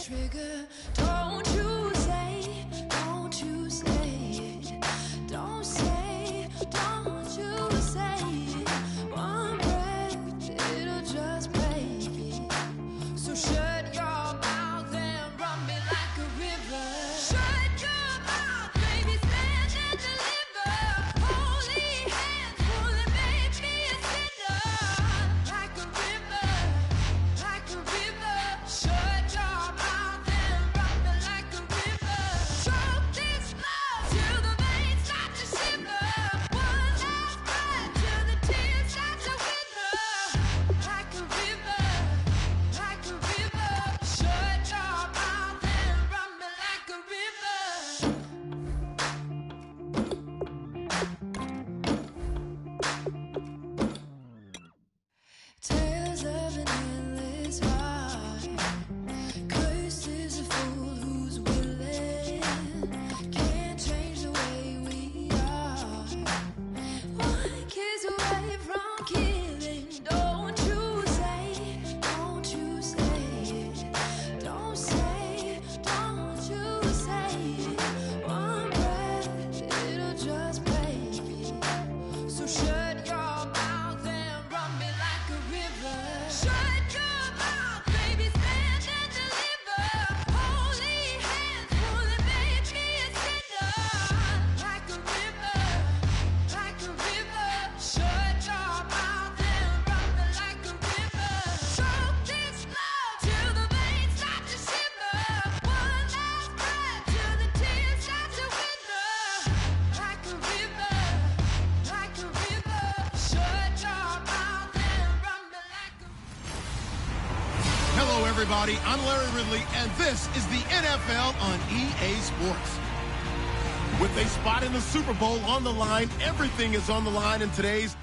trigger. Don't you say it. Don't say, don't you say it. One breath, it'll just break it. So shut your mouth and run me like a river. Shut your mouth, baby, stand and deliver. Holy hands, pulling, make me a sinner. Like a river, like a river. Shut your mouth and run me like a river. Choke this love till the veins start to shiver. One last breath till the tears start to wither. Like a river, like a river. Shut your mouth and run me like a river. Tales of an endless heart. Cursed is a fool who's willing. Can't change the way we are. One kiss away from killing. Don't you say it. Don't you say it. Don't say it. Don't you say it. One breath, it'll just break it. So shut your mouth and run me like a river. Shut your mouth, baby, stand and deliver. Holy hands, pulling, make me a sinner. Like a river, like a river. Shut your mouth and run me like a river. Choke this love till the veins start to shiver. One last breath till the tears start to wither. Like a river, like a river. Shut your mouth and run me like a Hello, everybody. I'm Larry Ridley, and this is the NFL on EA Sports. With a spot in the Super Bowl on the line, everything is on the line in today's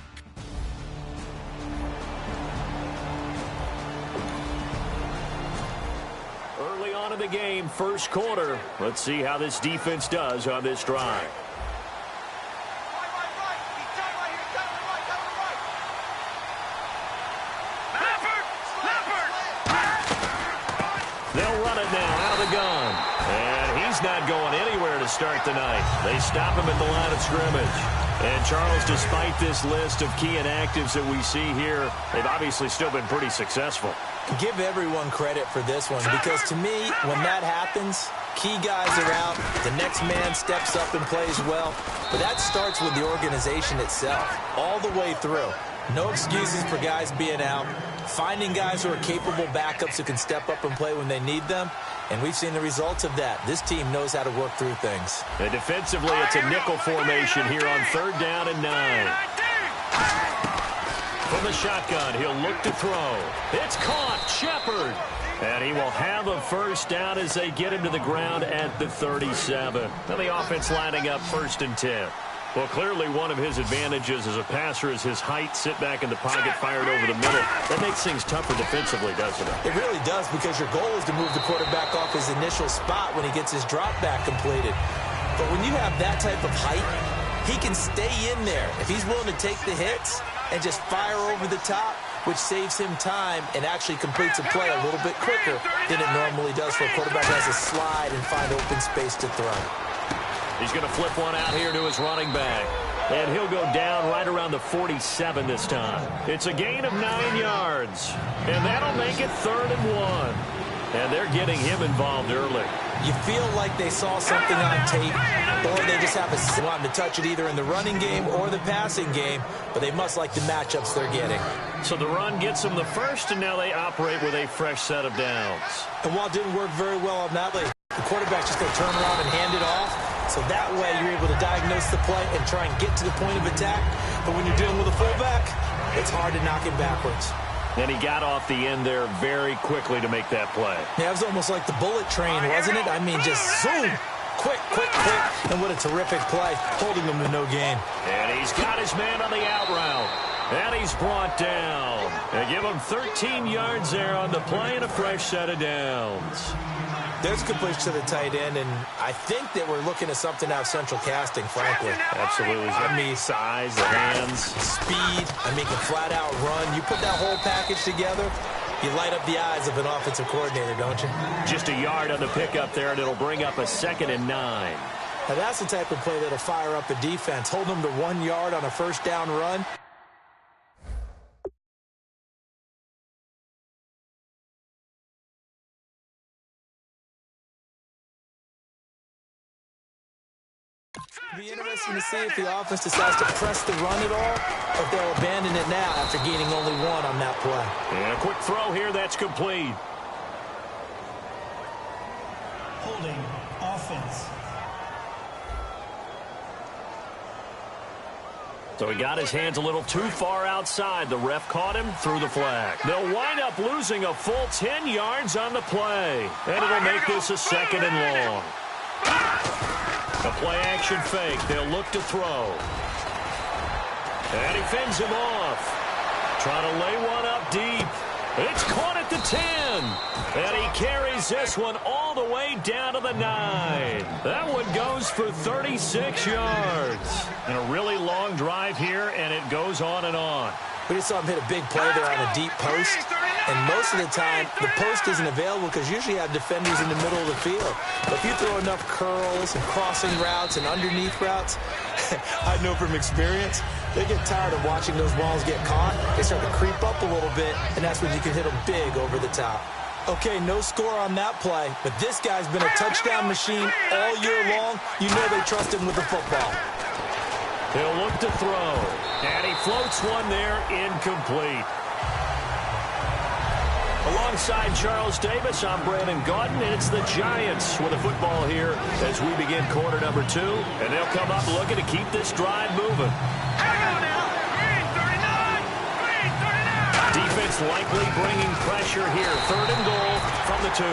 Early on in the game, first quarter. Let's see how this defense does on this drive. They'll run it now out of the gun. And he's not going anywhere to start the night. They stop him at the line of scrimmage. And Charles, despite this list of key inactives that we see here, they've obviously still been pretty successful. Give everyone credit for this one, because to me, when that happens, key guys are out, the next man steps up and plays well, but that starts with the organization itself, all the way through. No excuses for guys being out, finding guys who are capable backups who can step up and play when they need them, and we've seen the results of that. This team knows how to work through things. And defensively, it's a nickel formation here on 3rd down and 9. From the shotgun, he'll look to throw. It's caught, Shepard. And he will have a first down as they get him to the ground at the 37. Now the offense lining up 1st and 10. Well, clearly one of his advantages as a passer is his height, sit back in the pocket, fired over the middle. That makes things tougher defensively, doesn't it? It really does, because your goal is to move the quarterback off his initial spot when he gets his drop back completed. But when you have that type of height, he can stay in there. If he's willing to take the hits and just fire over the top, which saves him time and actually completes a play a little bit quicker than it normally does for a quarterback who has to slide and find open space to throw. He's going to flip one out here to his running back. And he'll go down right around the 47 this time. It's a gain of 9 yards. And that'll make it 3rd and 1. And they're getting him involved early. You feel like they saw something on tape, or they just have a want to touch it either in the running game or the passing game, but they must like the matchups they're getting. So the run gets them the first, and now they operate with a fresh set of downs. And while it didn't work very well on that play, the quarterback's just going to turn around and hand it off. So that way you're able to diagnose the play and try and get to the point of attack. But when you're dealing with a fullback, it's hard to knock him backwards. And he got off the end there very quickly to make that play. Yeah, it was almost like the bullet train, wasn't it? I mean, just zoom. Quick, quick, quick. And what a terrific play, holding him to no gain. And he's got his man on the out route. And he's brought down. They give him 13 yards there on the play and a fresh set of downs. There's a completion to the tight end, and I think that we're looking at something out of central casting, frankly. Absolutely. I mean, size, the hands. Speed. I mean, can flat out run. You put that whole package together, You light up the eyes of an offensive coordinator, don't you? Just a yard on the pickup there, and it'll bring up a 2nd and 9. Now, that's the type of play that'll fire up the defense. Hold them to 1 yard on a first down run. It'll be interesting to see if the offense decides to press the run at all, or if they'll abandon it now after gaining only 1 on that play. And a quick throw here, that's complete. Holding offense. So he got his hands a little too far outside. The ref caught him, threw the flag. They'll wind up losing a full 10 yards on the play. And it'll make this a 2nd and long. A play-action fake. They'll look to throw. And he fends him off. Trying to lay one up deep. It's caught at the 10. And he carries this one all the way down to the 9. That one goes for 36 yards. And a really long drive here, and it goes on and on. We just saw him hit a big play there on a deep post. And most of the time, the post isn't available because usually you have defenders in the middle of the field. But if you throw enough curls and crossing routes and underneath routes, I know from experience, they get tired of watching those balls get caught. They start to creep up a little bit, and that's when you can hit them big over the top. Okay, no score on that play, but this guy's been a touchdown machine all year long. You know they trust him with the football. He'll look to throw, and he floats one there, incomplete. Alongside Charles Davis, I'm Brandon Gaudin, and it's the Giants with the football here as we begin quarter number 2. And they'll come up looking to keep this drive moving. Defense likely bringing pressure here. 3rd and goal from the 2.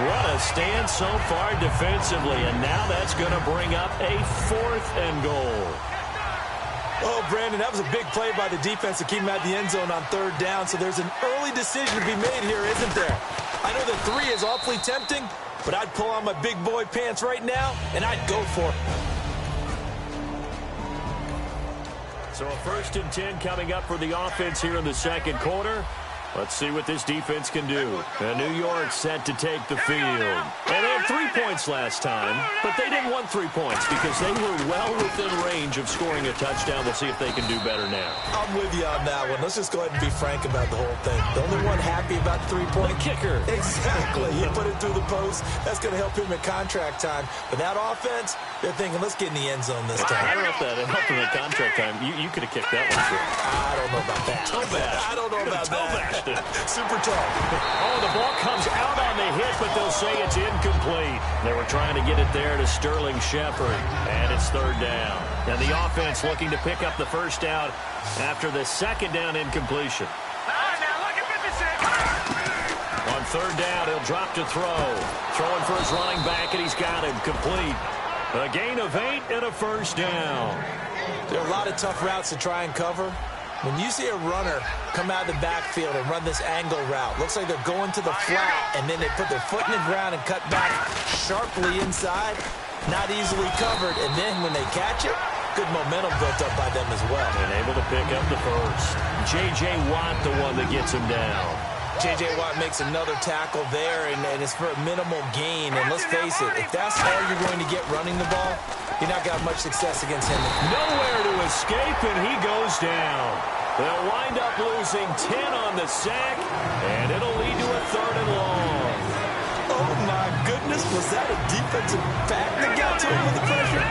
What a stand so far defensively, and now that's going to bring up a 4th and goal. Oh, Brandon, that was a big play by the defense to keep him at the end zone on 3rd down. So there's an early decision to be made here, isn't there? I know that 3 is awfully tempting, but I'd pull on my big boy pants right now, and I'd go for it. So a 1st and 10 coming up for the offense here in the 2nd quarter. Let's see what this defense can do. And New York set to take the field. And they had 3 points last time, but they didn't want 3 points because they were well within range of scoring a touchdown. We'll see if they can do better now. I'm with you on that one. Let's just go ahead and be frank about the whole thing. The only one happy about the 3-point kicker. Exactly. He put it through the post. That's going to help him at contract time. But that offense, they're thinking, let's get in the end zone this time. I don't know if that helped him at contract time. You could have kicked that one through. I don't know about that. I don't know about that. Super tough. Oh, the ball comes out on the hit, but they'll say it's incomplete. They were trying to get it there to Sterling Shepard, and it's 3rd down. And the offense looking to pick up the 1st down after the 2nd down incompletion. On 3rd down, he'll drop to throw. Throwing for his running back, and he's got him complete. A gain of 8 and a 1st down. There are a lot of tough routes to try and cover. When you see a runner come out of the backfield and run this angle route, looks like they're going to the flat, and then they put their foot in the ground and cut back sharply inside, not easily covered, and then when they catch it, good momentum built up by them as well. And able to pick up the 1st. J.J. Watt, the one that gets him down. J.J. Watt makes another tackle there, and it's for a minimal gain. And let's face it, if that's all you're going to get running the ball, you're not going to have much success against him. Nowhere to escape, and he goes down. They'll wind up losing 10 on the sack, and it'll lead to a 3rd and long. Oh, my goodness. Was that a defensive back that got to him with the pressure?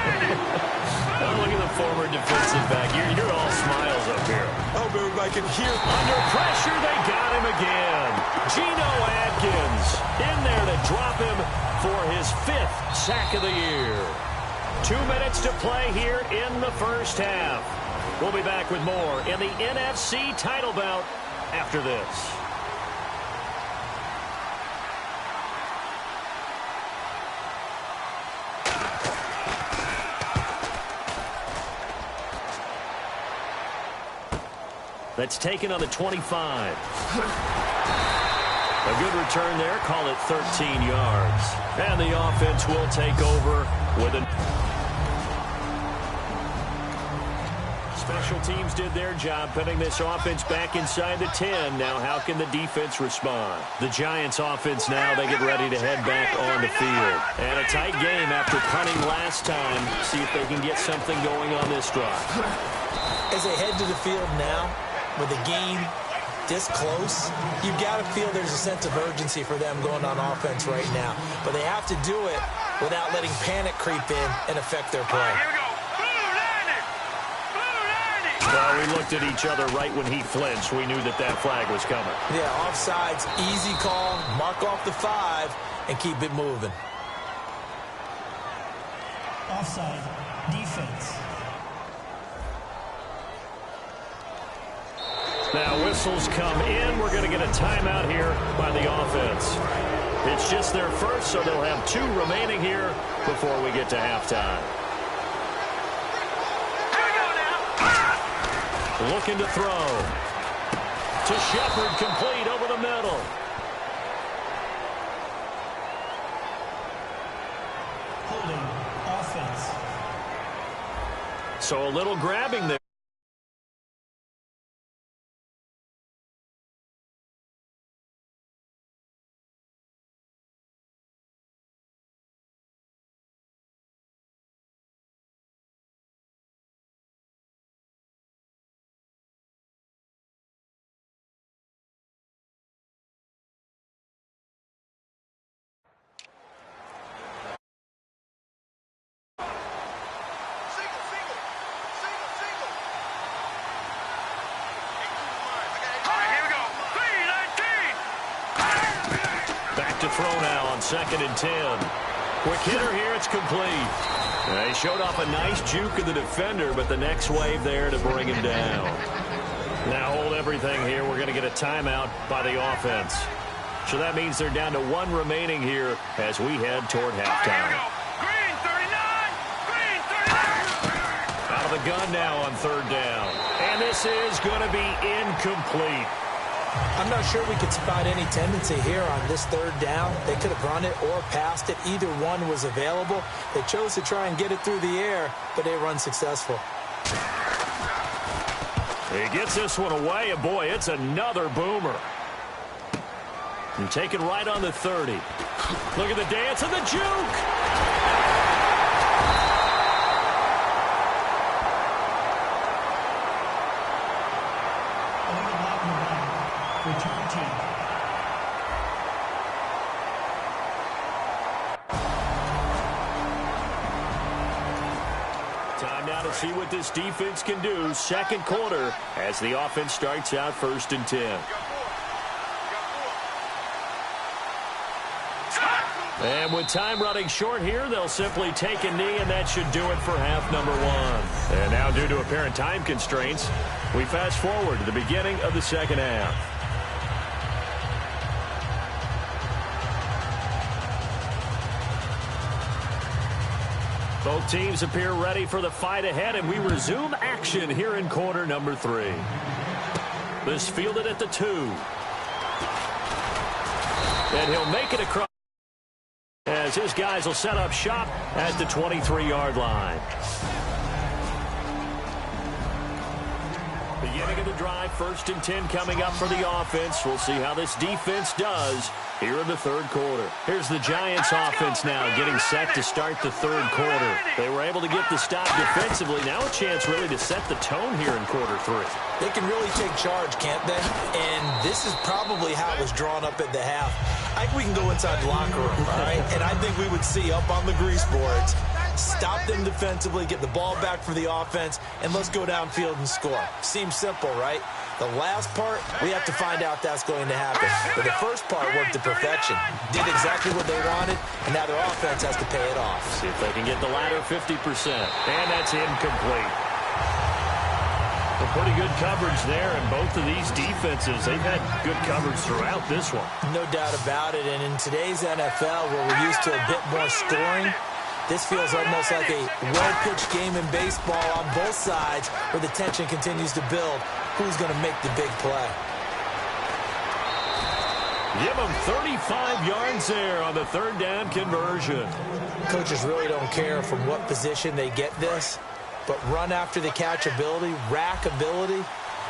Oh, look at the former defensive back. You're all smiles up here. I hope everybody can hear. Under pressure, they got him again. Geno Atkins in there to drop him for his 5th sack of the year. 2 minutes to play here in the 1st half. We'll be back with more in the NFC title bout after this. That's taken on the 25. A good return there. Call it 13 yards. And the offense will take over with a Special teams did their job putting this offense back inside the 10. Now how can the defense respond? The Giants offense now, they get ready to head back on the field. And a tight game after punting last time. See if they can get something going on this drive. As they head to the field now, with the game this close, you've got to feel there's a sense of urgency for them going on offense right now. But they have to do it without letting panic creep in and affect their play. Well, we looked at each other right when he flinched. We knew that that flag was coming. Yeah, offsides, easy call, mark off the 5, and keep it moving. Offside, defense. Now whistles come in. We're going to get a timeout here by the offense. It's just their first, so they'll have 2 remaining here before we get to halftime. Looking to throw. To Shepard, complete over the middle. Holding, offense. So a little grabbing there. To throw now on 2nd and 10. Quick hitter here, it's complete. He showed off a nice juke of the defender, but the next wave there to bring him down. Now hold everything here. We're going to get a timeout by the offense. So that means they're down to 1 remaining here as we head toward halftime. Green 39! Green 39! Out of the gun now on 3rd down. And this is going to be incomplete. I'm not sure we could spot any tendency here on this 3rd down. They could have run it or passed it. Either one was available. They chose to try and get it through the air, but they were unsuccessful. He gets this one away, and boy, it's another boomer. And taken right on the 30. Look at the dance and the juke. Return team. Time now to see what this defense can do. 2nd quarter as the offense starts out 1st and 10. And with time running short here, they'll simply take a knee, and that should do it for half number 1. And now, due to apparent time constraints, we fast forward to the beginning of the 2nd half. Both teams appear ready for the fight ahead, and we resume action here in quarter number 3. This fielded at the 2. And he'll make it across as his guys will set up shop at the 23-yard line. Beginning of the drive, 1st and 10 coming up for the offense. We'll see how this defense does here in the 3rd quarter. Here's the Giants offense now getting set to start the 3rd quarter. They were able to get the stop defensively. Now a chance really to set the tone here in quarter 3. They can really take charge, can't they? And this is probably how it was drawn up at the half. I think we can go inside the locker room, all right? And I think we would see up on the grease boards, stop them defensively, get the ball back for the offense, and let's go downfield and score. Seems simple, right? The last part, we have to find out that's going to happen. But the first part worked to perfection. Did exactly what they wanted, and now their offense has to pay it off. See if they can get the latter 50%. And that's incomplete. A pretty good coverage there, and both of these defenses, they've had good coverage throughout this one. No doubt about it, and in today's NFL, where we're used to a bit more scoring, this feels almost like a well-pitched game in baseball on both sides where the tension continues to build. Who's going to make the big play? Give them 35 yards there on the 3rd down conversion. Coaches really don't care from what position they get this. but run after the catch ability, rack ability,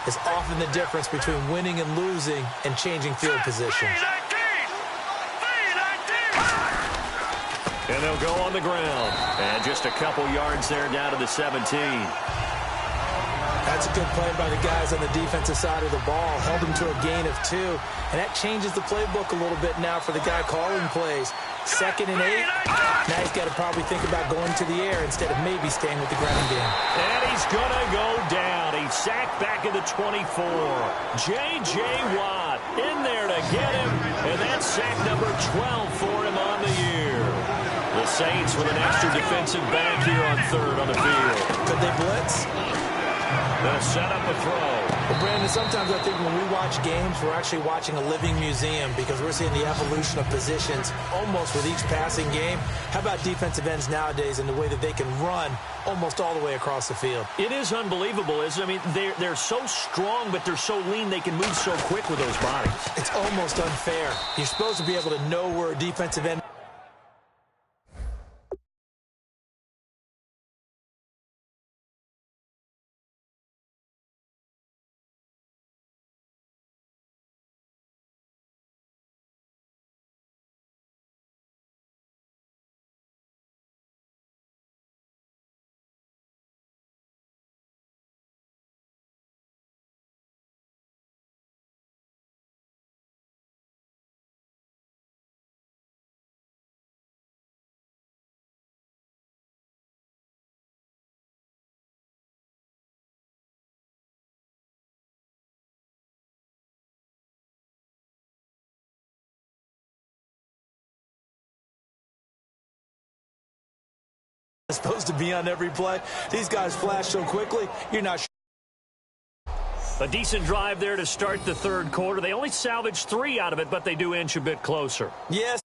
is often the difference between winning and losing and changing field position. And they'll go on the ground. And just a couple yards there down to the 17. That's a good play by the guys on the defensive side of the ball. Held them to a gain of 2. And that changes the playbook a little bit now for the guy calling plays. 2nd and 8. Now he's got to probably think about going to the air instead of maybe staying with the ground game. And he's going to go down. He's sacked back at the 24. J.J. Watt in there to get him. And that's sack number 12 for him on the year. The Saints with an extra defensive back here on 3rd on the field. Could they blitz? They'll set up a throw. Well, Brandon, sometimes I think when we watch games, we're actually watching a living museum because we're seeing the evolution of positions almost with each passing game. How about defensive ends nowadays and the way that they can run almost all the way across the field? It is unbelievable, isn't it? I mean, they're so strong, but they're so lean they can move so quick with those bodies. It's almost unfair. You're supposed to be able to know where a defensive end is supposed to be on every play. These guys flash so quickly, you're not sure. A decent drive there to start the 3rd quarter. They only salvaged 3 out of it, but they do inch a bit closer. Yes.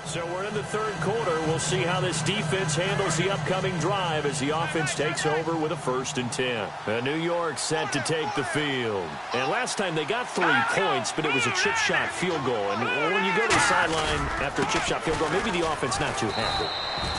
So we're in the 3rd quarter. We'll see how this defense handles the upcoming drive as the offense takes over with a 1st and 10. New York set to take the field. And last time they got 3 points, but it was a chip shot field goal. And when you go to the sideline after a chip shot field goal, maybe the offense not too happy.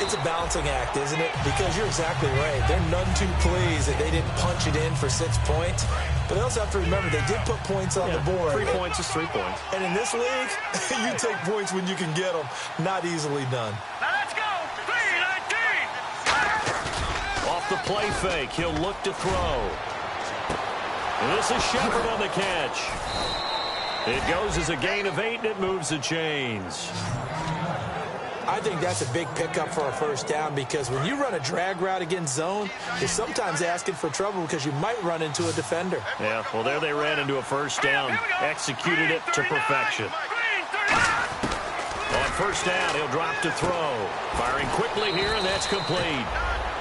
It's a balancing act, isn't it? Because you're exactly right. They're none too pleased that they didn't punch it in for 6 points. But they also have to remember they did put points on the board. 3 points is 3 points. And in this league, you take points when you can get them. Not easily done. Now let's go. 3-19. Off the play fake, he'll look to throw. And this is Shepard on the catch. It goes as a gain of 8, and it moves the chains. I think that's a big pickup for a 1st down because when you run a drag route against zone, you're sometimes asking for trouble because you might run into a defender. Yeah, well, there they ran into a 1st down, executed it to perfection. On 1st down, he'll drop to throw. Firing quickly here, and that's complete.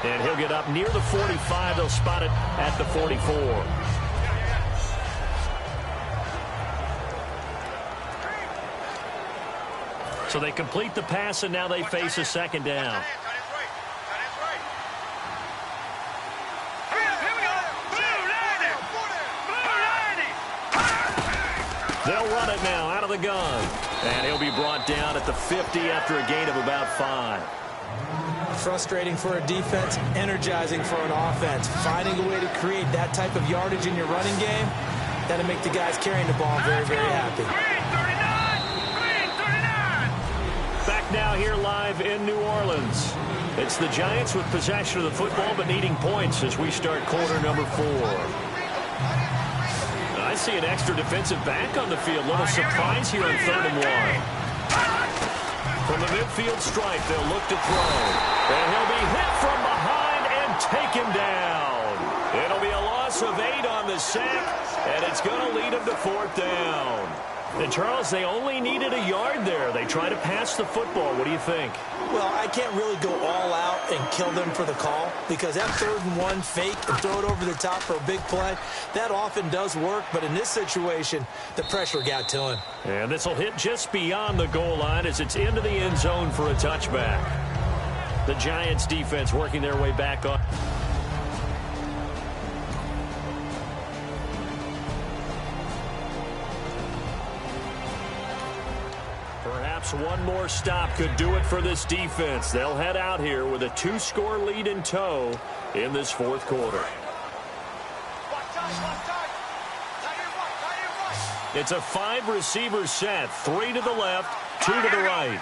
And he'll get up near the 45. They'll spot it at the 44. So they complete the pass, and now they face a 2nd down. They'll run it now out of the gun. And he'll be brought down at the 50 after a gain of about 5. Frustrating for a defense, energizing for an offense. Finding a way to create that type of yardage in your running game, that'll make the guys carrying the ball very, very happy. Back now here live in New Orleans. It's the Giants with possession of the football but needing points as we start quarter number 4. I see an extra defensive back on the field. Little surprise here on 3rd and 1. From the midfield stripe, they'll look to throw. And he'll be hit from behind and taken down. It'll be a loss of 8 on the sack, and it's going to lead him to 4th down. And, Charles, they only needed a yard there. They try to pass the football. What do you think? Well, I can't really go all out and kill them for the call because that 3rd and 1 fake and throw it over the top for a big play, that often does work. But in this situation, the pressure got to him. And this will hit just beyond the goal line as it's into the end zone for a touchback. The Giants defense working their way back on. Perhaps one more stop could do it for this defense. They'll head out here with a 2-score lead in tow in this fourth quarter. It's a 5-receiver set, 3 to the left, 2 to the right.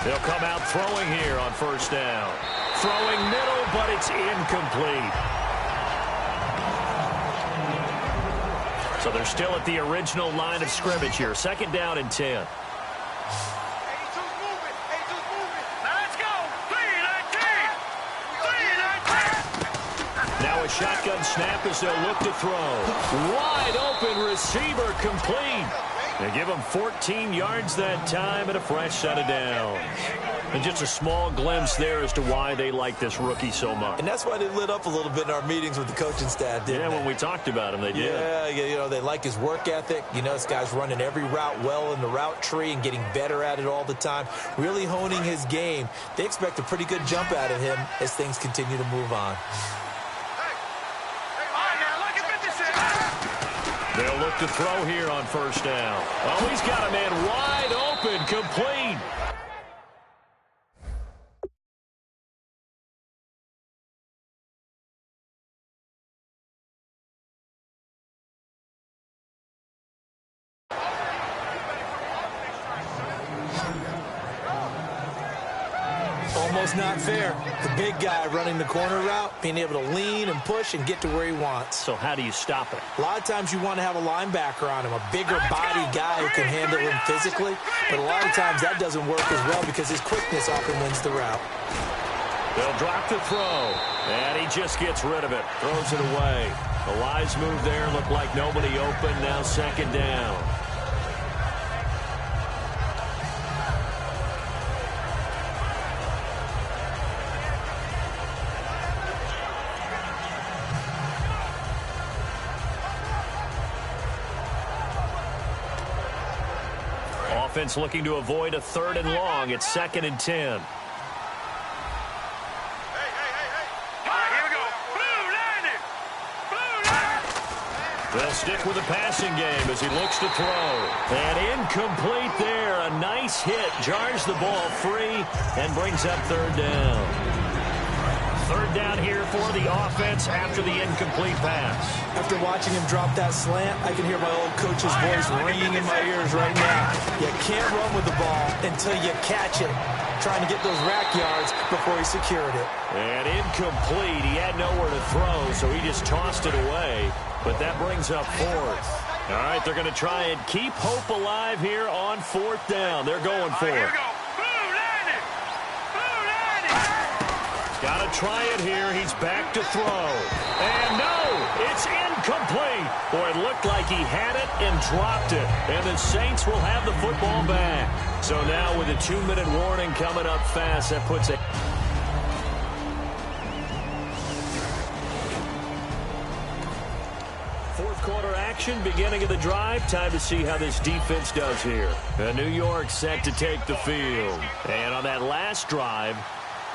They'll come out throwing here on first down. Throwing middle, but it's incomplete. So they're still at the original line of scrimmage here. Second down and 10. Now a shotgun snap as they'll look to throw. Wide open receiver complete. They give him 14 yards that time and a fresh set of downs. And just a small glimpse there as to why they like this rookie so much. And that's why they lit up a little bit in our meetings with the coaching staff, didn't they? When we talked about him, they did. Yeah, you know, they like his work ethic. You know, this guy's running every route well in the route tree and getting better at it all the time, really honing his game. They expect a pretty good jump out of him as things continue to move on. They'll look to throw here on first down. Oh, he's got a man wide open, complete. Almost not fair. The big guy running the corner route, being able to lean and push and get to where he wants. So how do you stop it? A lot of times you want to have a linebacker on him, a bigger body guy who can handle him physically. But a lot of times that doesn't work as well because his quickness often wins the route. They'll drop the throw, and he just gets rid of it, throws it away. The wise move there, looked like nobody open, now second down. Offense looking to avoid a 3rd and long. It's 2nd and 10. They'll stick with the passing game as he looks to throw. And incomplete there. A nice hit. Jars the ball free and brings up 3rd down. 3rd down here for the offense after the incomplete pass. After watching him drop that slant, I can hear my old coach's voice ringing in my ears right now. You can't run with the ball until you catch it. Trying to get those rack yards before he secured it. And incomplete. He had nowhere to throw, so he just tossed it away. But that brings up 4th. All right, they're going to try and keep hope alive here on 4th down. They're going for it. Got to try it here. He's back to throw. And no, it's incomplete. Boy, it looked like he had it and dropped it. And the Saints will have the football back. So now with a 2-minute warning coming up fast, that puts it. Fourth quarter action, beginning of the drive. Time to see how this defense does here. New York set to take the field. And on that last drive,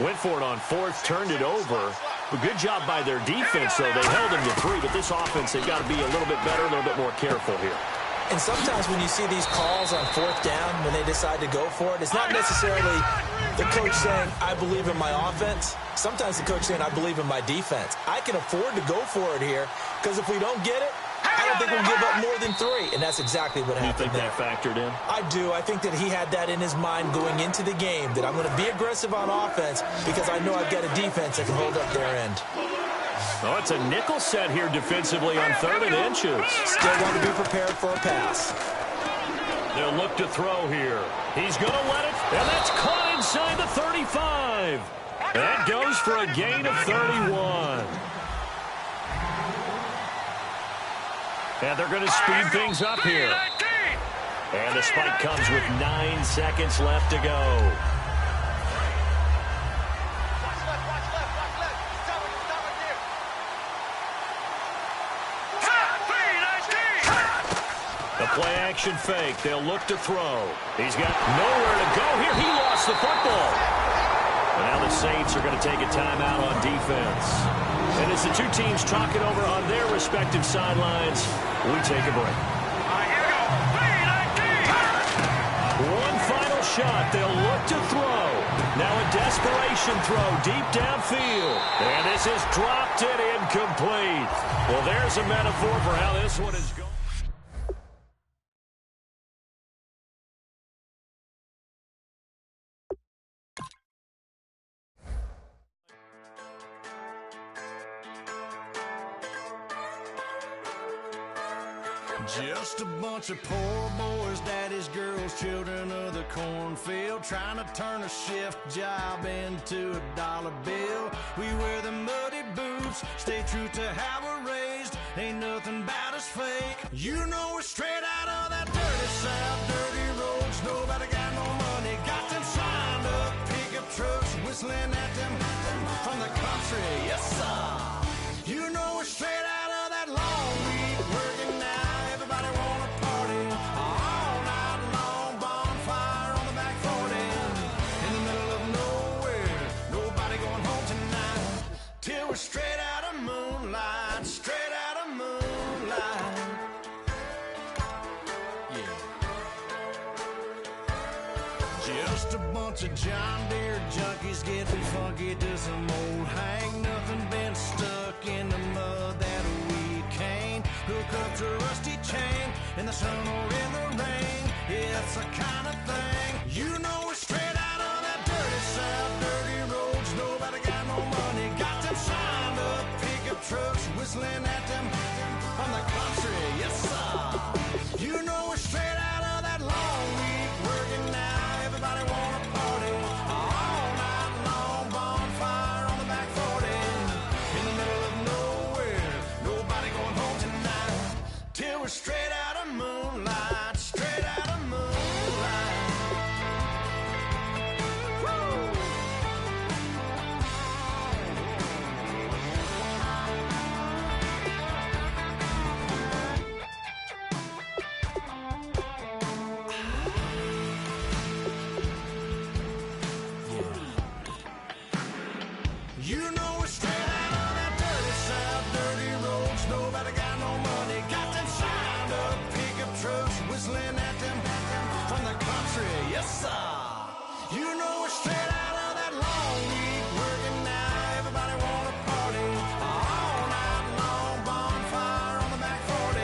went for it on 4th, turned it over. A good job by their defense, though. They held him to 3, but this offense, they've got to be a little bit better, a little bit more careful here. And sometimes when you see these calls on 4th down, when they decide to go for it, it's not necessarily the coach saying, I believe in my offense. Sometimes the coach saying, I believe in my defense. I can afford to go for it here, because if we don't get it, I don't think we'll give up more than 3. And that's exactly what happened there. You think that factored in? I do. I think that he had that in his mind going into the game, that I'm going to be aggressive on offense because I know I've got a defense that can hold up their end. Oh, it's a nickel set here defensively on 3rd and inches. Still want to be prepared for a pass. They'll look to throw here. He's going to let it, and that's caught inside the 35. That goes for a gain of 31. And they're going to speed things up here. And the spike comes with 9 seconds left to go. The play-action fake. They'll look to throw. He's got nowhere to go here. He lost the football. And now the Saints are going to take a timeout on defense. And as the two teams talk it over on their respective sidelines, we take a break. shot. They'll look to throw. Now a desperation throw deep downfield. And this is dropped it incomplete. Well, there's a metaphor for how this one is going. Just a bunch of poor boys, daddies, girls, children of the cornfield, trying to turn a shift job into a dollar bill. We wear the muddy boots, stay true to how we're raised. Ain't nothing about us fake. You know we're straight out of that dirty south, dirty roads. Nobody got no money, got them signed up pickup trucks, whistling at them from the country. Yes, sir. You know we're straight out of that long week working now. Everybody wanna party all night long, bonfire on the back 40, in the middle of nowhere, nobody going home tonight, till we're straight out of moonlight, straight out of moonlight. Yeah. Just a bunch of John Deere junkies getting funky to some old hang, nothing been stuck in the mud that we can't hook up to a rusty chain in the sun or in the rain. It's the kind of thing, you know we're straight out of that dirty south, dirty roads. Nobody got no money, got them signed up pickup trucks, whistling at them from the country. Yes, sir. You know we're straight out of that long week working now. Everybody wanna party all night long, bonfire on the back 40, in the middle of nowhere, nobody going home tonight, till we're straight out of moonlight, straight out of moonlight. Woo! You know we're straight out of that dirty south, dirty roads. Nobody got no money, got them signed up pickup trucks, whistling at them from the country. Yes, sir. You know we're straight out of that long week working now. Everybody wanna party all night long, bonfire on the back 40,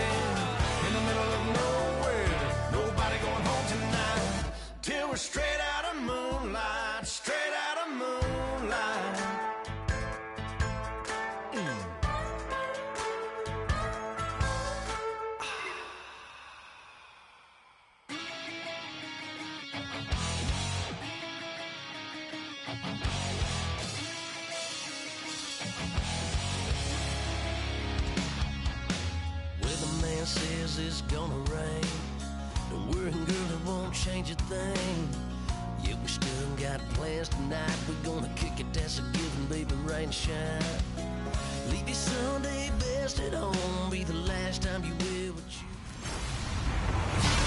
in the middle of nowhere, nobody going home tonight, till we're straight out of moonlight, straight out of moonlight. Weatherman says it's gonna rain. Don't worry, girl, it won't change a thing. Yeah, we still got plans tonight. We're gonna kick it, that's a given, baby, rain and shine. Leave your Sunday best at home, be the last time you will with you.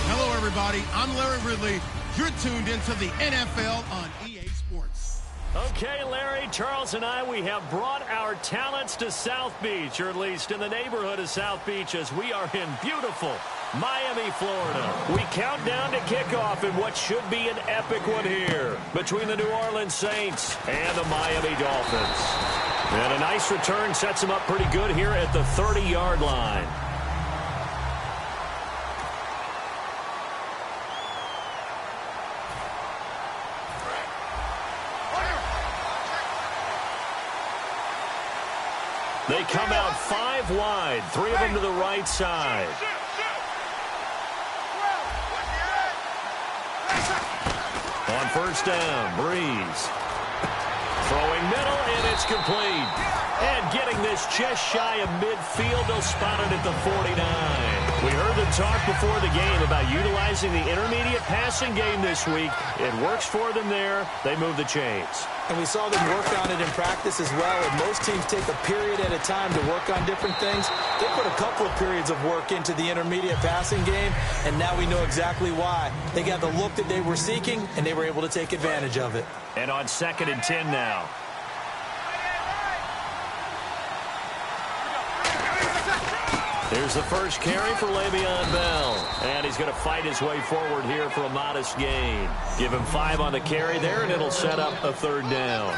Hello, everybody. I'm Larry Ridley. You're tuned into the NFL on EA Sports. Okay, Larry, Charles and I, we have brought our talents to South Beach, or at least in the neighborhood of South Beach, as we are in beautiful Miami, Florida. We count down to kickoff in what should be an epic one here between the New Orleans Saints and the Miami Dolphins. And a nice return sets them up pretty good here at the 30-yard line. They come out 5 wide, 3 of them to the right side. On first down, Breeze. Throwing middle, and it's complete. And getting this just shy of midfield, they'll spot it at the 49. We heard them talk before the game about utilizing the intermediate passing game this week. It works for them there. They move the chains. And we saw them work on it in practice as well. And most teams take a period at a time to work on different things. They put a couple of periods of work into the intermediate passing game, and now we know exactly why. They got the look that they were seeking, and they were able to take advantage of it. And on 2nd and 10 now. Here's the first carry for Le'Veon Bell. And he's going to fight his way forward here for a modest gain. Give him 5 on the carry there, and it'll set up a 3rd down.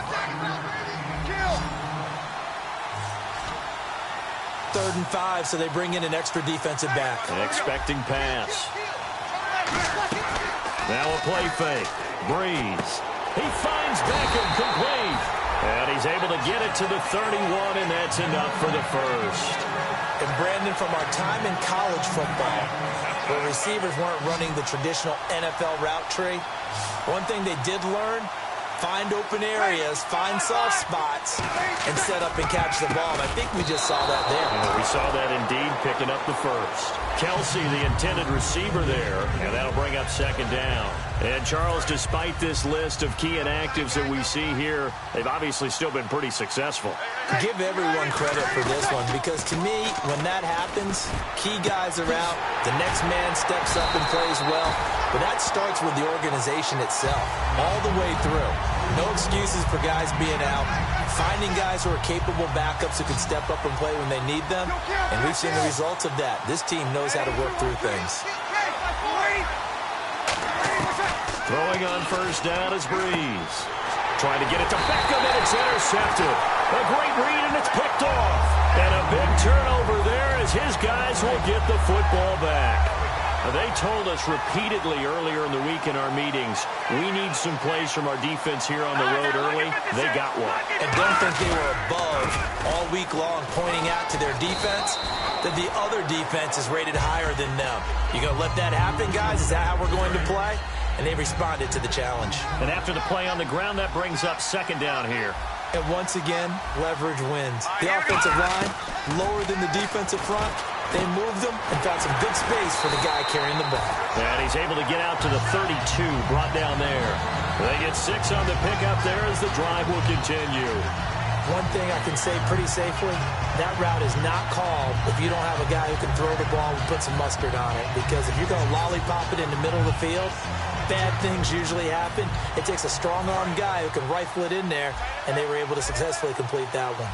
3rd and 5, so they bring in an extra defensive back. An expecting pass. Now a play fake. Breeze. He finds Beckham complete. And he's able to get it to the 31, and that's enough for the first. And Brandon, from our time in college football, where receivers weren't running the traditional NFL route tree, one thing they did learn, find open areas, find soft spots, and set up and catch the ball. And I think we just saw that there. Yeah, we saw that indeed, picking up the first. Kelsey, the intended receiver there, and that'll bring up 2nd down. And, Charles, despite this list of key inactives that we see here, they've obviously still been pretty successful. Give everyone credit for this one, because to me, when that happens, key guys are out, the next man steps up and plays well, but that starts with the organization itself, all the way through. No excuses for guys being out, finding guys who are capable backups who can step up and play when they need them, and we've seen the results of that. This team knows how to work through things. Throwing on 1st down is Breeze. Trying to get it to Beckham, and it's intercepted. A great read, and it's picked off. And a big turnover there as his guys will get the football back. They told us repeatedly earlier in the week in our meetings, we need some plays from our defense here on the road early. They got one. And don't think they were above all week long pointing out to their defense that the other defense is rated higher than them. You going to let that happen, guys? Is that how we're going to play? And they responded to the challenge. And after the play on the ground, that brings up 2nd down here. And once again, leverage wins. The offensive line, lower than the defensive front. They moved them and found some good space for the guy carrying the ball. And he's able to get out to the 32, brought down there. They get 6 on the pickup there as the drive will continue. One thing I can say pretty safely, that route is not called if you don't have a guy who can throw the ball and put some mustard on it. Because if you're going to lollipop it in the middle of the field, bad things usually happen. It takes a strong-armed guy who can rifle it in there, and they were able to successfully complete that one.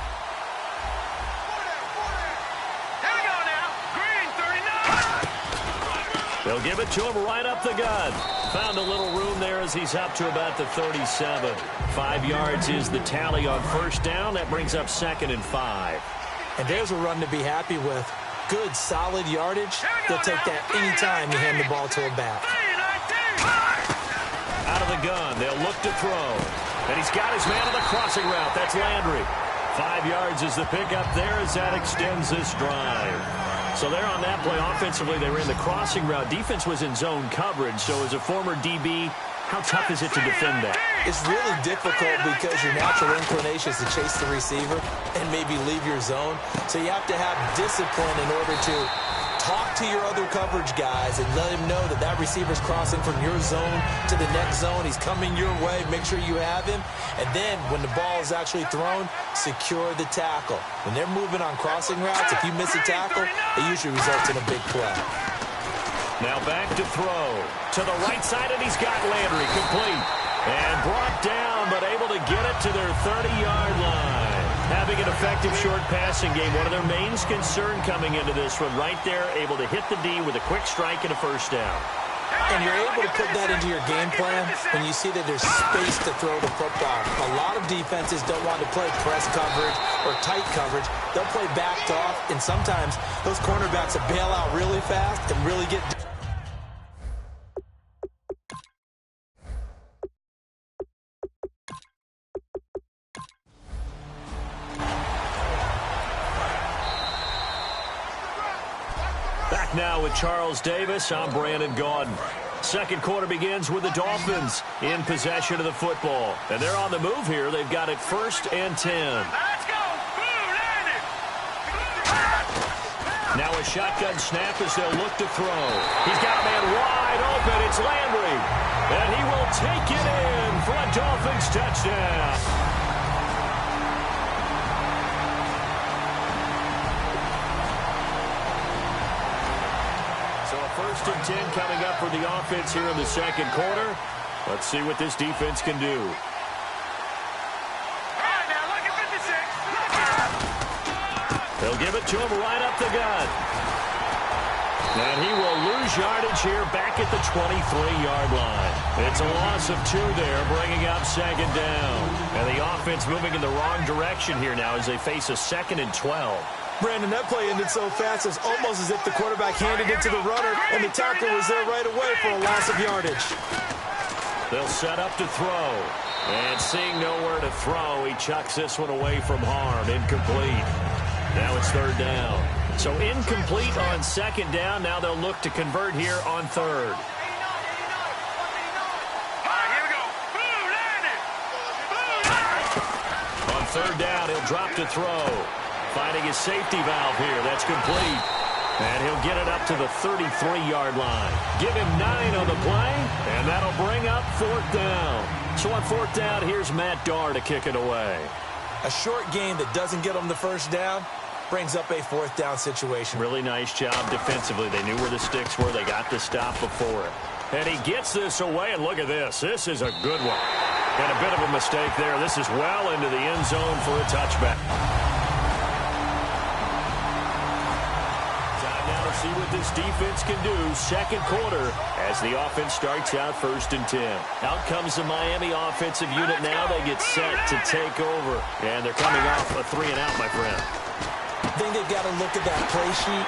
They'll give it to him right up the gut. Found a little room there as he's up to about the 37. 5 yards is the tally on 1st down. That brings up 2nd and 5. And there's a run to be happy with. Good, solid yardage. They'll take that any time you hand the ball to a back. Out of the gun, they'll look to throw. And he's got his man on the crossing route. That's Landry. 5 yards is the pickup there as that extends this drive. So there on that play, offensively, they were in the crossing route. Defense was in zone coverage. So as a former DB, how tough is it to defend that? It's really difficult because your natural inclination is to chase the receiver and maybe leave your zone. So you have to have discipline in order to talk to your other coverage guys and let him know that that receiver's crossing from your zone to the next zone. He's coming your way. Make sure you have him. And then when the ball is actually thrown, secure the tackle. When they're moving on crossing routes, if you miss a tackle, it usually results in a big play. Now back to throw. To the right side, and he's got Landry complete. And brought down, but able to get it to their 30-yard line. Having an effective short passing game, one of their main concern coming into this one, right there, able to hit the D with a quick strike and a 1st down. And you're able to put that into your game plan when you see that there's space to throw the football. A lot of defenses don't want to play press coverage or tight coverage. They'll play backed off, and sometimes those cornerbacks will bail out really fast and really get... Back now with Charles Davis. I'm Brandon Gaudin. Second quarter begins with the Dolphins in possession of the football. And they're on the move here. They've got it 1st and 10. Let's go! Now a shotgun snap as they'll look to throw. He's got a man wide open. It's Landry. And he will take it in for a Dolphins touchdown. So a 1st and 10 coming up for the offense here in the second quarter. Let's see what this defense can do. They'll give it to him right up the gut. And he will lose yardage here back at the 23-yard line. It's a loss of 2 there, bringing up second down. And the offense moving in the wrong direction here now as they face a 2nd and 12. Brandon, that play ended so fast, it's almost as if the quarterback handed it to the runner, and the tackle was there right away for a loss of yardage. They'll set up to throw. And seeing nowhere to throw, he chucks this one away from harm. Incomplete. Now it's 3rd down. So incomplete on 2nd down. Now they'll look to convert here on 3rd. On 3rd down, he'll drop to throw. Finding his safety valve here. That's complete. And he'll get it up to the 33-yard line. Give him 9 on the play, and that'll bring up 4th down. So on 4th down, here's Matt Darr to kick it away. A short game that doesn't get him the 1st down brings up a 4th down situation. Really nice job defensively. They knew where the sticks were. They got the stop before it. And he gets this away, and look at this. This is a good one. And a bit of a mistake there. This is well into the end zone for a touchback. See what this defense can do. 2nd quarter as the offense starts out 1st and 10. Out comes the Miami offensive unit now. They get set to take over. And they're coming off a 3 and out, my friend. I think they've got to look at that play sheet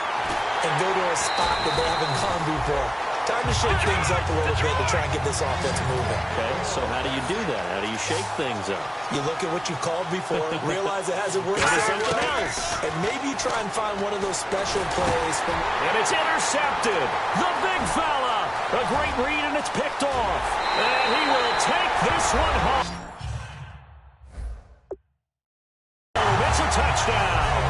and go to a spot that they haven't gone before. Time to shake things up a little bit to try and get this offense moving. Okay, so how do you do that? How do you shake things up? You look at what you've called before, realize it hasn't worked something else, and maybe try and find one of those special plays. And it's intercepted. The big fella. A great read, and it's picked off. And he will take this one home. It's a touchdown.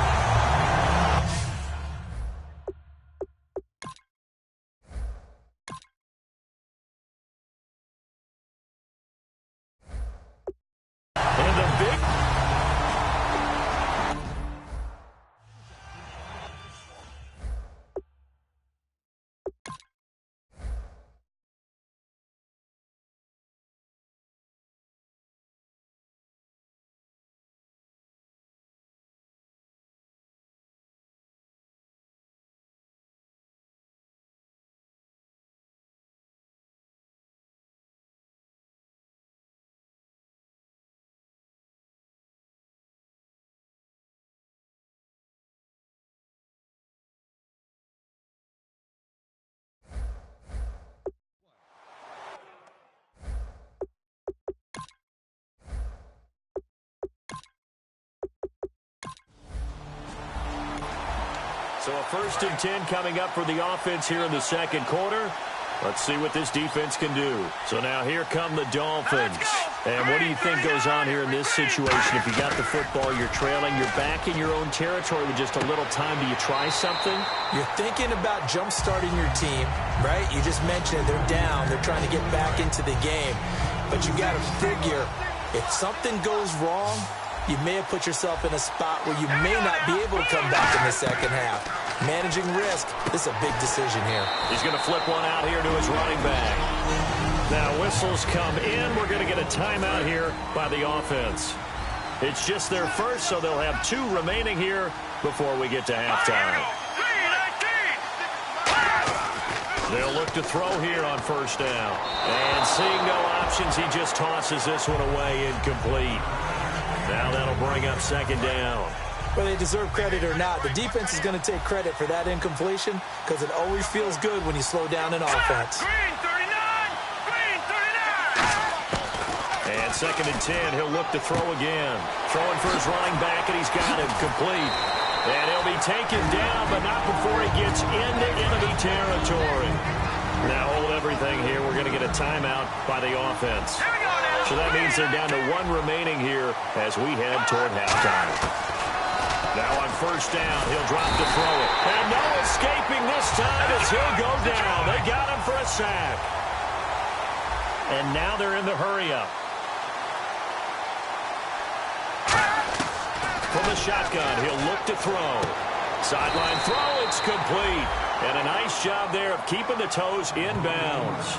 So a 1st and 10 coming up for the offense here in the 2nd quarter. Let's see what this defense can do. So now here come the Dolphins. And what do you think goes on here in this situation? If you got the football, you're trailing, you're back in your own territory with just a little time. Do you try something? You're thinking about jump-starting your team, right? You just mentioned it. They're down. They're trying to get back into the game. But you got to figure if something goes wrong, you may have put yourself in a spot where you may not be able to come back in the 2nd half. Managing risk, this is a big decision here. He's going to flip one out here to his running back. Now whistles come in. We're going to get a timeout here by the offense. It's just their first, so they'll have 2 remaining here before we get to halftime. They'll look to throw here on 1st down. And seeing no options, he just tosses this one away, incomplete. Now that'll bring up 2nd down. Whether they deserve credit or not, the defense is going to take credit for that incompletion because it always feels good when you slow down an offense. And 2nd and 10, he'll look to throw again. Throwing for his running back, and he's got him complete. And he'll be taken down, but not before he gets into enemy territory. Now hold everything here. We're going to get a timeout by the offense. So that means they're down to 1 remaining here as we head toward halftime. Now on 1st down, he'll drop to throw it. And no escaping this time as he'll go down. They got him for a sack. And now they're in the hurry-up. From the shotgun, he'll look to throw. Sideline throw, it's complete. And a nice job there of keeping the toes in bounds.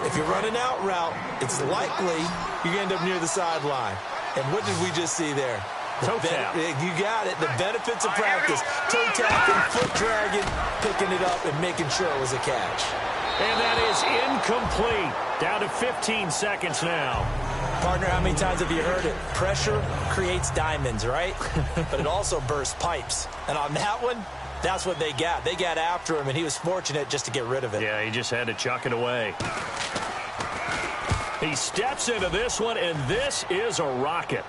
If you're running out route, it's likely you're going to end up near the sideline. And what did we just see there? Toe tap. You got it. The benefits of practice. Toe tapping, foot dragging, picking it up, and making sure it was a catch. And that is incomplete. Down to 15 seconds now. Partner, how many times have you heard it? Pressure creates diamonds, right? But it also bursts pipes. And on that one, that's what they got. They got after him, and he was fortunate just to get rid of it. Yeah, he just had to chuck it away. He steps into this one, and this is a rocket.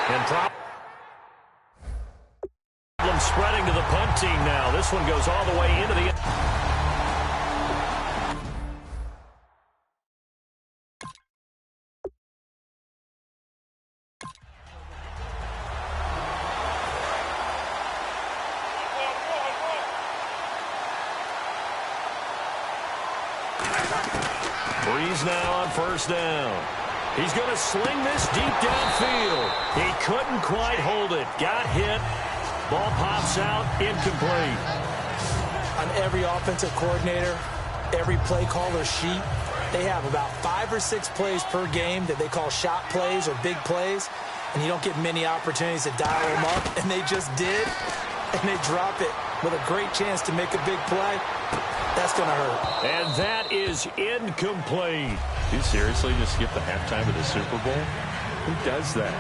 And problem spreading to the punt team now. This one goes all the way into the... Breeze now on first down. He's going to sling this deep downfield. He couldn't quite hold it. Got hit. Ball pops out. Incomplete. On every offensive coordinator, every play caller sheet, they have about 5 or 6 plays per game that they call shot plays or big plays, and you don't get many opportunities to dial them up, and they just did, and they drop it with a great chance to make a big play. That's going to hurt. And that is incomplete. You seriously just skip the halftime of the Super Bowl? Who does that?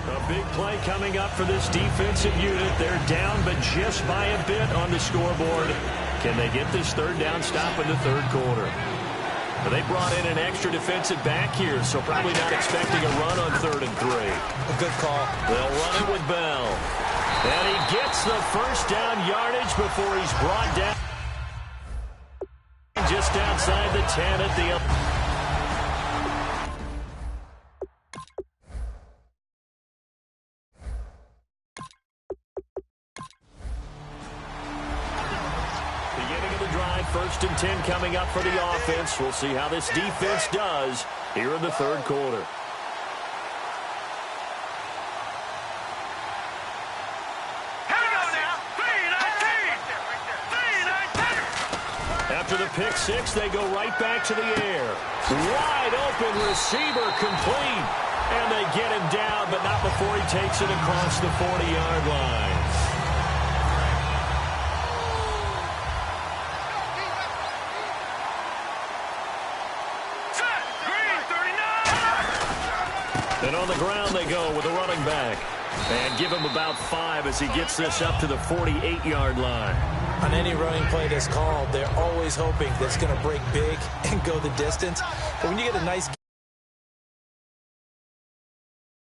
A big play coming up for this defensive unit. They're down, but just by a bit on the scoreboard. Can they get this third down stop in the third quarter? Well, they brought in an extra defensive back here, so probably not expecting a run on 3rd and 3. A good call. They'll run it with Bell. And he gets the first down yardage before he's brought down just outside the 10 at the... First and 10 coming up for the offense. We'll see how this defense does here in the third quarter. After the pick six, they go right back to the air. Wide open receiver complete. And they get him down, but not before he takes it across the 40-yard line. And on the ground they go with a running back. And give him about 5 as he gets this up to the 48-yard line. On any running play that's called, they're always hoping that it's going to break big and go the distance. But when you get a nice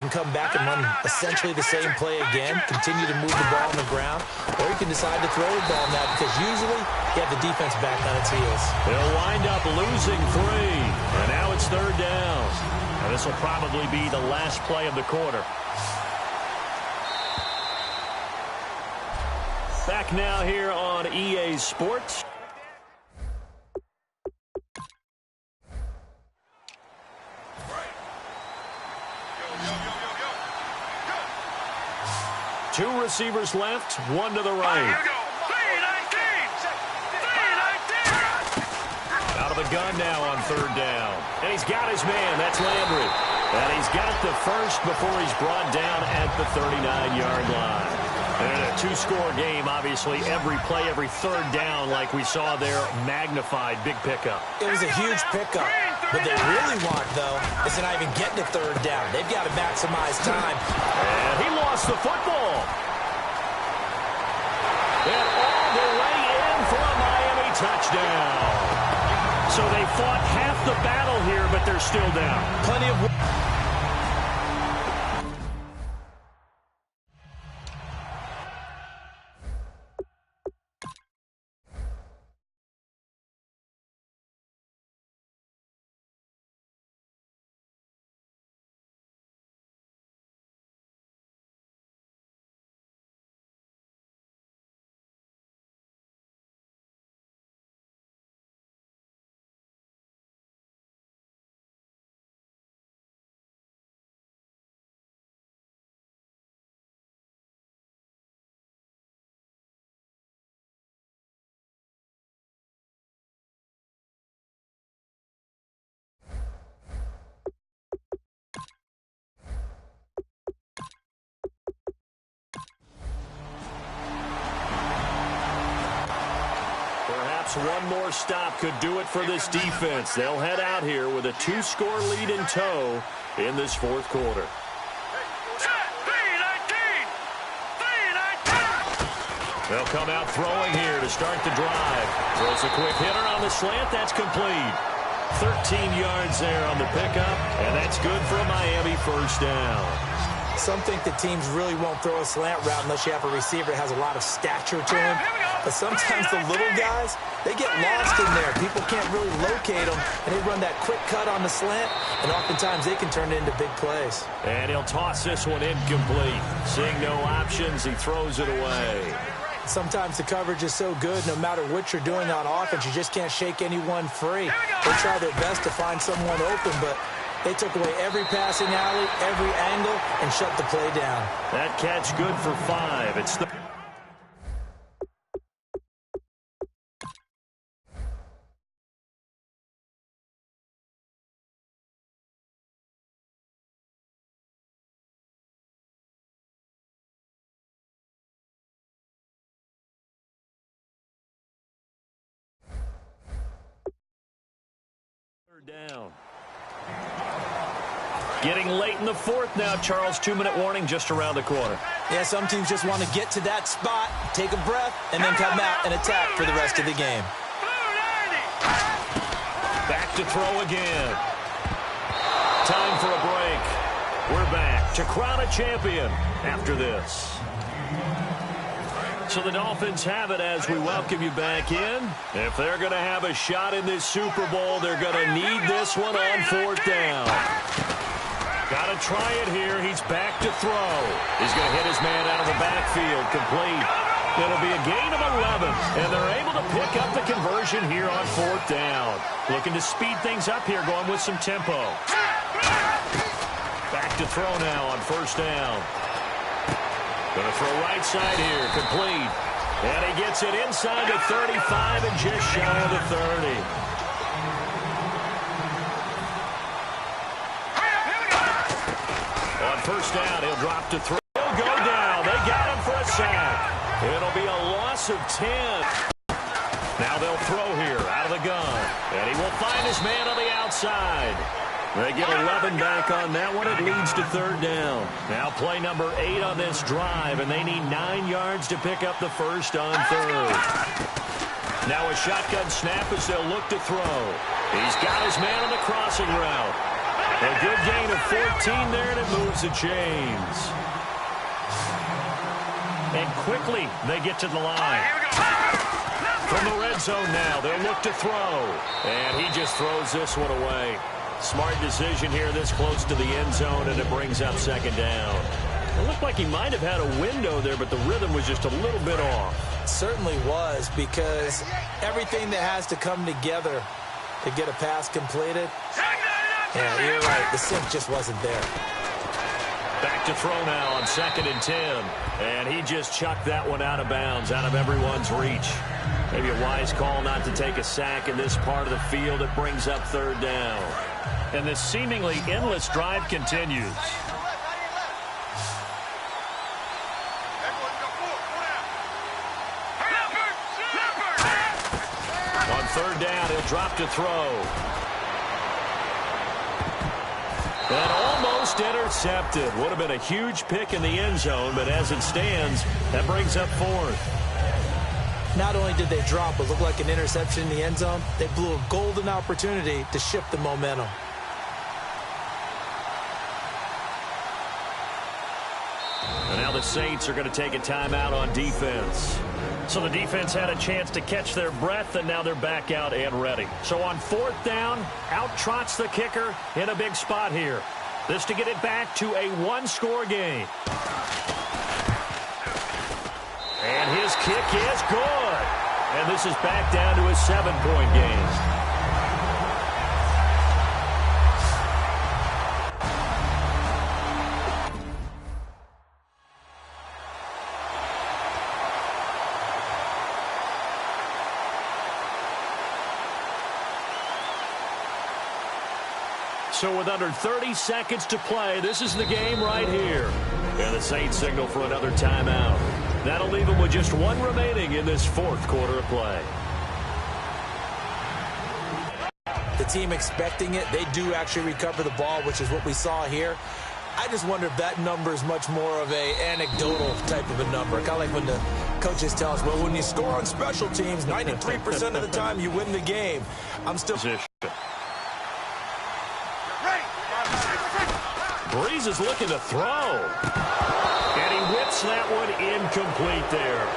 and come back and run essentially the same play again, continue to move the ball on the ground, or you can decide to throw the ball now because usually you have the defense back on its heels. They'll wind up losing 3, and now it's 3rd down. And this will probably be the last play of the quarter. Back now here on EA Sports. Two receivers left, one to the right. Out of the gun now on 3rd down. And he's got his man. That's Landry. And he's got the first before he's brought down at the 39-yard line. And in a 2-score game, obviously, every play, every 3rd down, like we saw there, magnified, big pickup. It was a huge pickup. What they really want, though, is to not even get to 3rd down. They've got to maximize time. And he lost the football. And all the way in for a Miami touchdown. So they fought half the battle here, but they're still down. Plenty of... Perhaps one more stop could do it for this defense. They'll head out here with a 2-score lead in tow in this fourth quarter. They'll come out throwing here to start the drive. Throws a quick hitter on the slant. That's complete. 13 yards there on the pickup, and that's good for a Miami first down. Some think that teams really won't throw a slant route unless you have a receiver that has a lot of stature to him. But sometimes the little guys, they get lost in there. People can't really locate them, and they run that quick cut on the slant, and oftentimes they can turn it into big plays. And he'll toss this one incomplete. Seeing no options, he throws it away. Sometimes the coverage is so good, no matter what you're doing on offense, you just can't shake anyone free. They try their best to find someone open, but they took away every passing alley, every angle, and shut the play down. That catch good for 5. It's the... down. Getting late in the fourth now, Charles. 2-minute warning just around the corner. Yeah, some teams just want to get to that spot, take a breath, and then come out and attack for the rest of the game. Back to throw again. Time for a break. We're back to crown a champion after this. So the Dolphins have it as we welcome you back in. If they're going to have a shot in this Super Bowl, they're going to need this one on fourth down. Got to try it here. He's back to throw. He's going to hit his man out of the backfield. Complete. It'll be a gain of 11, and they're able to pick up the conversion here on fourth down. Looking to speed things up here, going with some tempo. Back to throw now on first down. Going to throw right side here, complete. And he gets it inside the 35 and just shy of the 30. On first down, he'll drop to throw. He'll go down. They got him for a sack. It'll be a loss of 10. Now they'll throw here out of the gun. And he will find his man on the outside. They get 11 back on that one. It leads to third down. Now play number 8 on this drive, and they need 9 yards to pick up the first on third. Now a shotgun snap as they'll look to throw. He's got his man on the crossing route. A good gain of 14 there, and it moves the chains. And quickly they get to the line. From the red zone now, they'll look to throw. And he just throws this one away. Smart decision here this close to the end zone, and it brings up second down. It looked like he might have had a window there, but the rhythm was just a little bit off. It certainly was, because everything that has to come together to get a pass completed, yeah, you're right, the sync just wasn't there. Back to throw now on 2nd and 10. And he just chucked that one out of bounds, out of everyone's reach. Maybe a wise call not to take a sack in this part of the field. It brings up third down. And this seemingly endless drive continues. On third down, he'll drop to throw. And almost intercepted. Would have been a huge pick in the end zone, but as it stands, that brings up fourth. Not only did they drop what looked like an interception in the end zone, they blew a golden opportunity to shift the momentum. And now the Saints are going to take a timeout on defense. So the defense had a chance to catch their breath, and now they're back out and ready. So on fourth down, out trots the kicker in a big spot here. This to get it back to a one-score game. And his kick is good. And this is back down to a 7-point game. So with under 30 seconds to play, this is the game right here. And the Saints signal for another timeout. That'll leave them with just one remaining in this fourth quarter of play. team expecting it, they do actually recover the ball, which is what we saw here. I just wonder if that number is much more of a anecdotal type of a number. Kind of like when the coaches tell us, well, when you score on special teams, 93% of the time you win the game. I'm still... Breeze is looking to throw. And he whips that one incomplete there.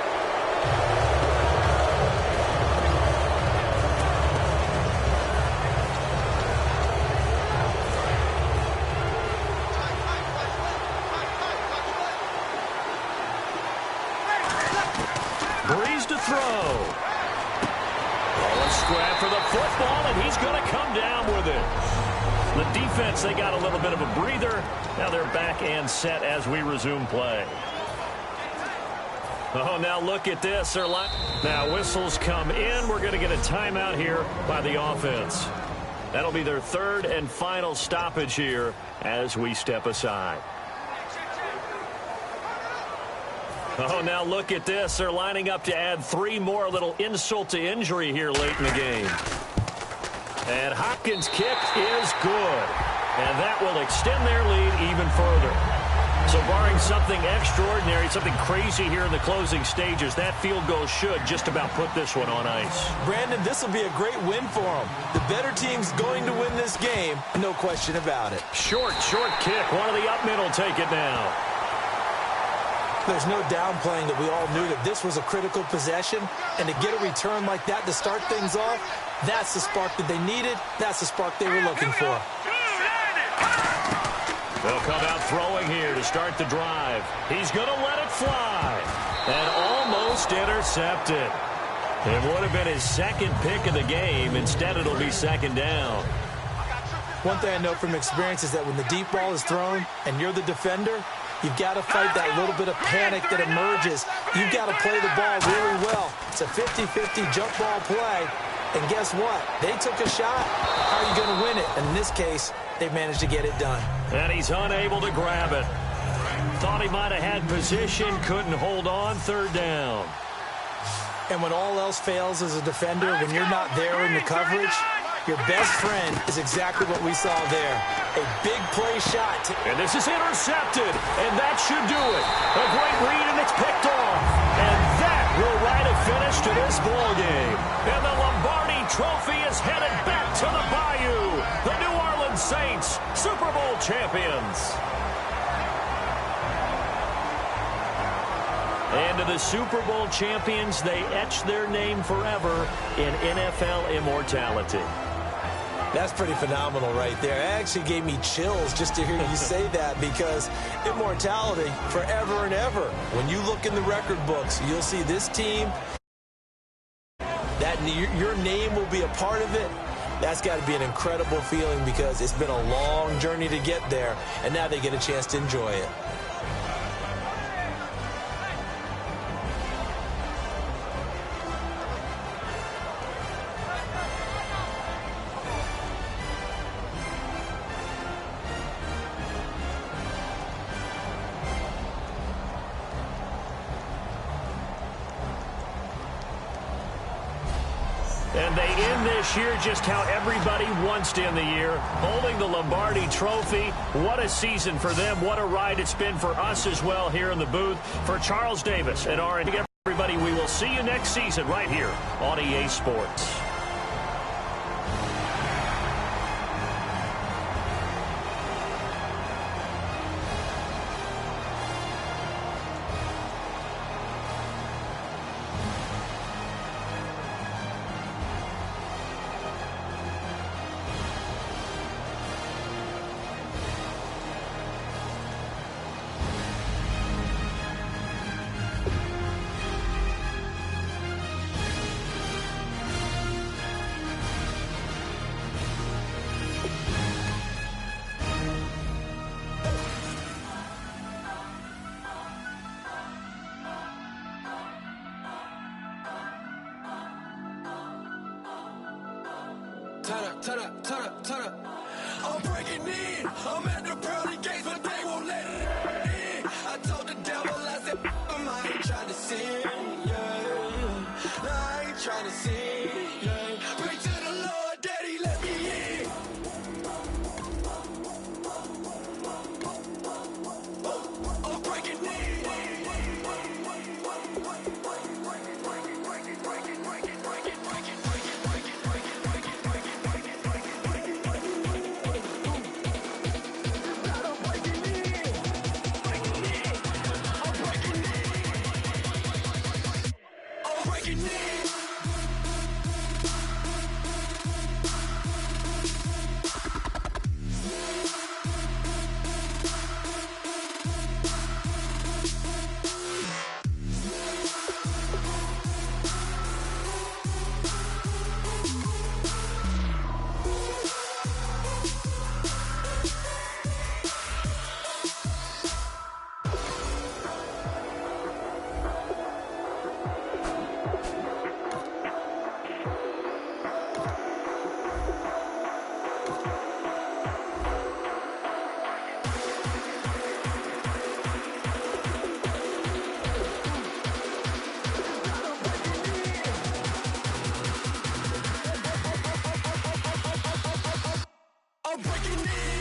Breeze to throw. Oh, a scrap for the football, and he's going to come down with it. The defense, they got a little bit of a breather. Now they're back and set as we resume play. Oh, now look at this. Now whistles come in. We're going to get a timeout here by the offense. That'll be their third and final stoppage here as we step aside. Oh, now look at this. They're lining up to add 3 more. Little insult to injury here late in the game. And Hopkins' kick is good. And that will extend their lead even further. So barring something extraordinary, something crazy here in the closing stages, that field goal should just about put this one on ice. Brandon, this will be a great win for them. The better team's going to win this game, no question about it. Short kick. One of the up men will take it now. There's no downplaying that we all knew that this was a critical possession, and to get a return like that to start things off, that's the spark that they needed. That's the spark they were looking for. They'll come out throwing here to start the drive. He's going to let it fly. And almost intercepted. It would have been his second pick of the game. Instead, it'll be second down. One thing I know from experience is that when the deep ball is thrown and you're the defender, you've got to fight that little bit of panic that emerges. You've got to play the ball really well. It's a 50-50 jump ball play. And guess what? They took a shot. How are you going to win it? And in this case, they managed to get it done. And he's unable to grab it. Thought he might have had position, couldn't hold on, third down. And when all else fails as a defender, when you're not there in the coverage, your best friend is exactly what we saw there. A big play shot. And this is intercepted, and that should do it. A great read, and it's picked off. And that will write a finish to this ball game. And the Lombardi Trophy is headed back to the Bayou. The New Orleans Saints, Super Bowl champions. And to the Super Bowl champions, they etch their name forever in NFL immortality. That's pretty phenomenal right there. It actually gave me chills just to hear you say that, because immortality forever and ever. When you look in the record books, you'll see this team, that your name will be a part of it. That's got to be an incredible feeling, because it's been a long journey to get there, and now they get a chance to enjoy it. And they end this year just how everybody wants to end the year, holding the Lombardi Trophy. What a season for them. What a ride it's been for us as well here in the booth. For Charles Davis and everybody, we will see you next season right here on EA Sports. Turn up. I'm breaking in. I'm at the pearly gates, but they won't let it in. I told the devil, I said, I ain't trying to sin, yeah. I ain't trying to sin, yeah. Pray to the Lord, Daddy, let me in. I'm breaking in.